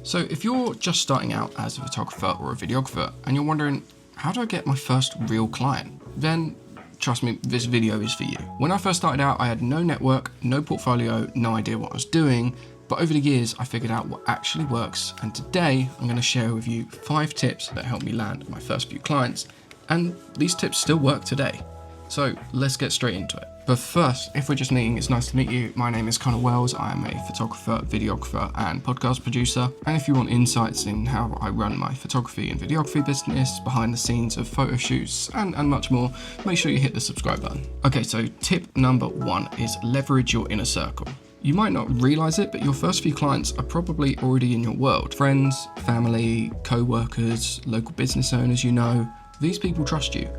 So if you're just starting out as a photographer or a videographer and you're wondering, how do I get my first real client? Then trust me, this video is for you. When I first started out, I had no network, no portfolio, no idea what I was doing. But over the years, I figured out what actually works. And today I'm going to share with you 5 tips that helped me land my first few clients. And these tips still work today. So let's get straight into it. But first, if we're just meeting, it's nice to meet you. My name is Connor Wells. I am a photographer, videographer, and podcast producer. And if you want insights in how I run my photography and videography business, behind the scenes of photo shoots, and much more, make sure you hit the subscribe button. Okay, so tip number 1 is leverage your inner circle. You might not realize it, but your first few clients are probably already in your world. Friends, family, co-workers, local business owners you know. These people trust you.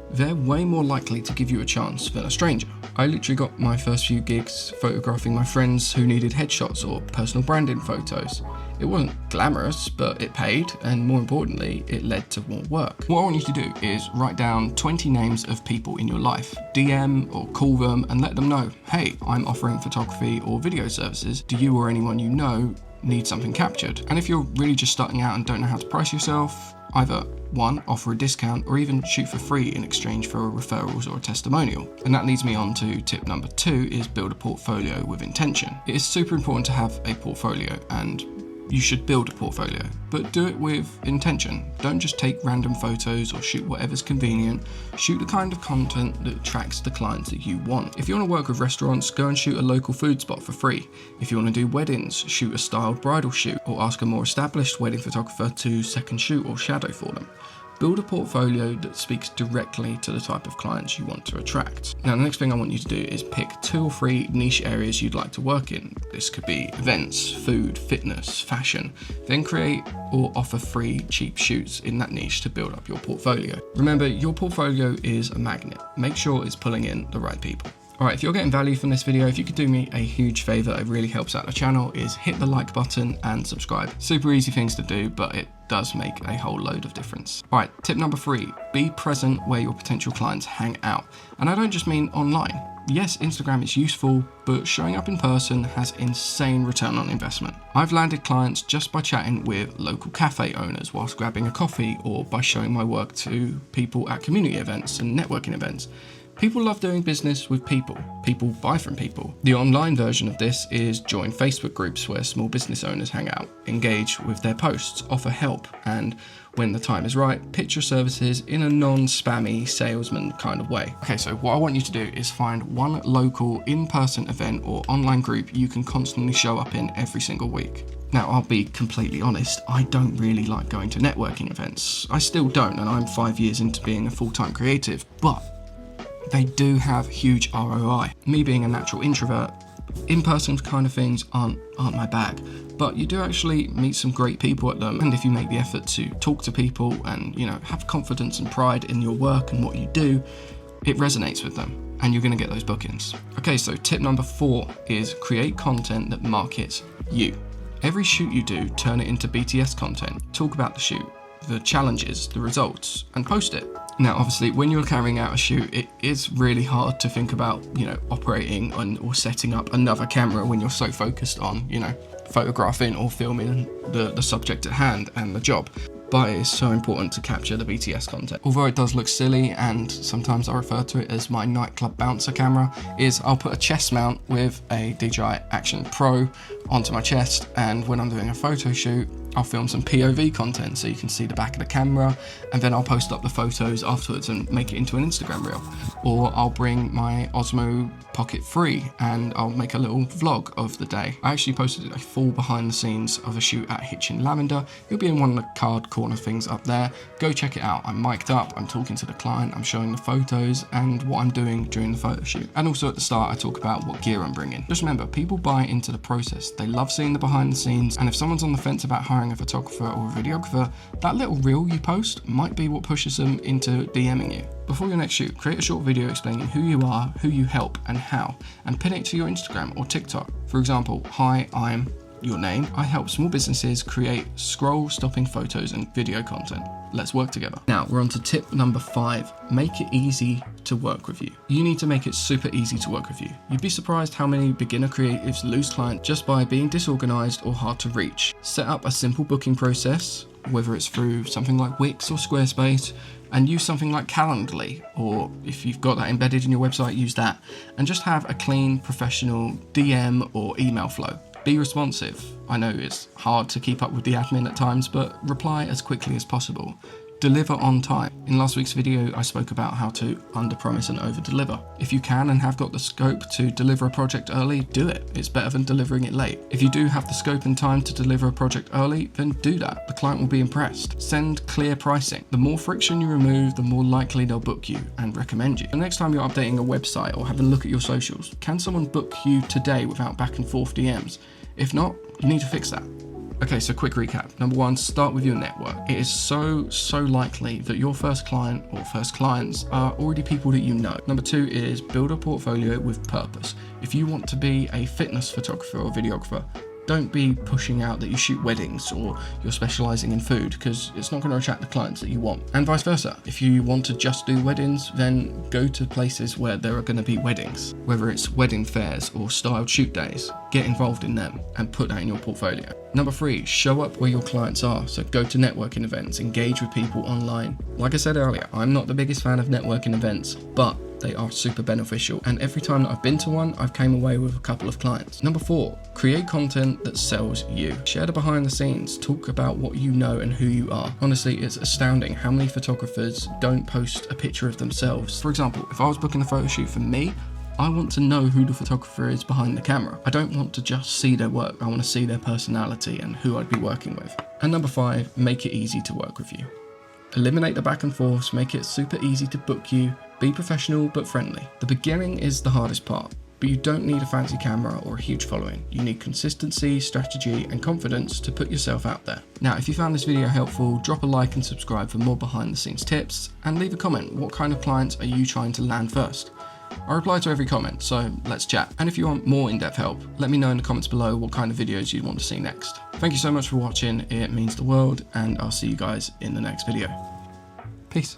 They're way more likely to give you a chance than a stranger. I literally got my first few gigs photographing my friends who needed headshots or personal branding photos. It wasn't glamorous, but it paid, and more importantly, it led to more work. What I want you to do is write down 20 names of people in your life, DM or call them and let them know, hey, I'm offering photography or video services. Do you or anyone you know need something captured? And if you're really just starting out and don't know how to price yourself, either 1, offer a discount, or even shoot for free in exchange for referrals or a testimonial. And that leads me on to tip number 2 is build a portfolio with intention. It is super important to have a portfolio, and you should build a portfolio, but do it with intention. Don't just take random photos or shoot whatever's convenient. Shoot the kind of content that attracts the clients that you want. If you want to work with restaurants, go and shoot a local food spot for free. If you want to do weddings, shoot a styled bridal shoot, or ask a more established wedding photographer to second shoot or shadow for them. Build a portfolio that speaks directly to the type of clients you want to attract. Now, the next thing I want you to do is pick 2 or 3 niche areas you'd like to work in. This could be events, food, fitness, fashion. Then create or offer free, cheap shoots in that niche to build up your portfolio. Remember, your portfolio is a magnet. Make sure it's pulling in the right people. Alright, if you're getting value from this video, if you could do me a huge favour, it really helps out the channel, is hit the like button and subscribe. Super easy things to do, but it does make a whole load of difference. Alright, tip number 3, be present where your potential clients hang out. And I don't just mean online. Yes, Instagram is useful, but showing up in person has insane return on investment. I've landed clients just by chatting with local cafe owners whilst grabbing a coffee, or by showing my work to people at community events and networking events. People love doing business with people. People buy from people. The online version of this is join Facebook groups where small business owners hang out, engage with their posts, offer help, and when the time is right, pitch your services in a non-spammy salesman kind of way. Okay, so what I want you to do is find one local in-person event or online group you can constantly show up in every single week. Now, I'll be completely honest, I don't really like going to networking events. I still don't, and I'm 5 years into being a full-time creative, but they do have huge ROI. Me being a natural introvert, in-person kind of things aren't my bag, but you do actually meet some great people at them. And if you make the effort to talk to people and, have confidence and pride in your work and what you do, it resonates with them and you're gonna get those bookings. Okay, so tip number 4 is create content that markets you. Every shoot you do, turn it into BTS content. Talk about the shoot, the challenges, the results, and post it. Now, obviously, when you're carrying out a shoot, it is really hard to think about, operating or setting up another camera when you're so focused on, photographing or filming the subject at hand and the job. But it's so important to capture the BTS content. Although it does look silly, and sometimes I refer to it as my nightclub bouncer camera, is I'll put a chest mount with a DJI Action Pro onto my chest, and when I'm doing a photo shoot, I'll film some POV content so you can see the back of the camera, and then I'll post up the photos afterwards and make it into an Instagram reel. Or I'll bring my Osmo Pocket 3 and I'll make a little vlog of the day. I actually posted a full behind the scenes of a shoot at Hitch in Lavender. It'll be in one of the card corner things up there. Go check it out. I'm mic'd up, I'm talking to the client, I'm showing the photos and what I'm doing during the photo shoot. And also at the start, I talk about what gear I'm bringing. Just remember, people buy into the process. They love seeing the behind the scenes, and if someone's on the fence about hiring a photographer or a videographer, that little reel you post might be what pushes them into DMing you. Before your next shoot, create a short video explaining who you are, who you help, and how, and pin it to your Instagram or TikTok. For example, hi, I'm your name, I help small businesses create scroll-stopping photos and video content. Let's work together. Now we're on to tip number 5. Make it easy to work with you. You need to make it super easy to work with you. You'd be surprised how many beginner creatives lose clients just by being disorganized or hard to reach. Set up a simple booking process, whether it's through something like Wix or Squarespace, and use something like Calendly, or if you've got that embedded in your website, use that, and just have a clean, professional DM or email flow. Be responsive. I know it's hard to keep up with the admin at times, but reply as quickly as possible. Deliver on time. In last week's video, I spoke about how to under-promise and over-deliver. If you can and have got the scope to deliver a project early, do it. It's better than delivering it late. If you do have the scope and time to deliver a project early, then do that. The client will be impressed. Send clear pricing. The more friction you remove, the more likely they'll book you and recommend you. The next time you're updating a website or having a look at your socials, can someone book you today without back and forth DMs? If not, you need to fix that. Okay, so quick recap. Number 1, start with your network. It is so likely that your first client or first clients are already people that you know. Number 2 is build a portfolio with purpose. If you want to be a fitness photographer or videographer, don't be pushing out that you shoot weddings or you're specializing in food, because it's not going to attract the clients that you want. And vice versa. If you want to just do weddings, then go to places where there are going to be weddings. Whether it's wedding fairs or styled shoot days, get involved in them and put that in your portfolio. Number 3, show up where your clients are. So go to networking events, engage with people online. Like I said earlier, I'm not the biggest fan of networking events, but they are super beneficial, and every time that I've been to one, I've came away with a couple of clients. Number 4, create content that sells you. Share the behind the scenes, talk about what you know and who you are. Honestly, it's astounding how many photographers don't post a picture of themselves. For example, if I was booking a photo shoot for me, I want to know who the photographer is behind the camera. I don't want to just see their work, I want to see their personality and who I'd be working with. And number 5, make it easy to work with you. Eliminate the back and forths, make it super easy to book you, be professional but friendly. The beginning is the hardest part, but you don't need a fancy camera or a huge following. You need consistency, strategy, and confidence to put yourself out there. Now, if you found this video helpful, drop a like and subscribe for more behind the scenes tips, and leave a comment. What kind of clients are you trying to land first? I reply to every comment, so let's chat. And if you want more in-depth help, let me know in the comments below what kind of videos you'd want to see next. Thank you so much for watching, it means the world, and I'll see you guys in the next video. Peace.